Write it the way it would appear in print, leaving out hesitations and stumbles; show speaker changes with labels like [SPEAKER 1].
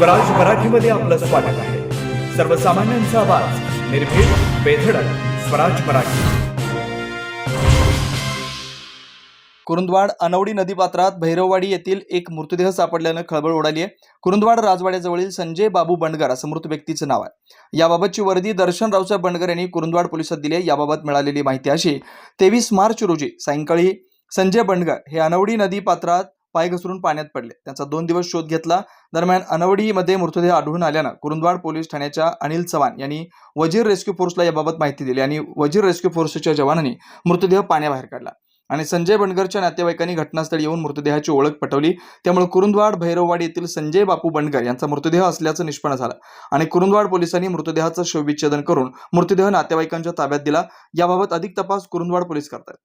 [SPEAKER 1] स्वराज मराठीमध्ये आपलं स्वागत आहे। सर्वसामान्यांचा आवाज, निर्भीड, बेधडक, स्वराज मराठी।
[SPEAKER 2] कुरुंदवाड अनवडी नदीपात्रात भैरववाडी येथील एक मृतदेह सापडल्यानं खळबळ उडाली आहे। कुरुंदवाड राजवाड्याजवळील संजय बाबू बंडगर असं मृत व्यक्तीचं नाव आहे। याबाबतची वर्दी दर्शन रावसाहेब बंडगर यांनी कुरुंदवाड पोलिसात दिली आहे। याबाबत मिळालेली माहिती अशी, 23 मार्च रोजी सायंकाळी संजय बंडगर हे अनवडी नदीपात्रात पाय घसरून पाण्यात पडले। त्यांचा 2 दिवस शोध घेतला। दरम्यान अनवडीमध्ये मृतदेह आढळून आल्यानं कुरुंदवाड पोलीस ठाण्याच्या अनिल चव्हाण यांनी वजीर रेस्क्यू फोर्सला याबाबत माहिती दिली आणि वजीर रेस्क्यू फोर्सच्या जवानांनी मृतदेह पाण्याबाहेर काढला आणि संजय बंडगरच्या नातेवाईकांनी घटनास्थळी येऊन मृतदेहाची ओळख पटवली। त्यामुळे कुरुंदवाड भैरववाडी येथील संजय बापू बंडगर यांचा मृतदेह असल्याचं निष्पन्न झालं आणि कुरुंदवाड पोलिसांनी मृतदेहाचं शवविच्छेदन करून मृतदेह नातेवाईकांच्या ताब्यात दिला। याबाबत अधिक तपास कुरुंदवाड पोलीस करतात।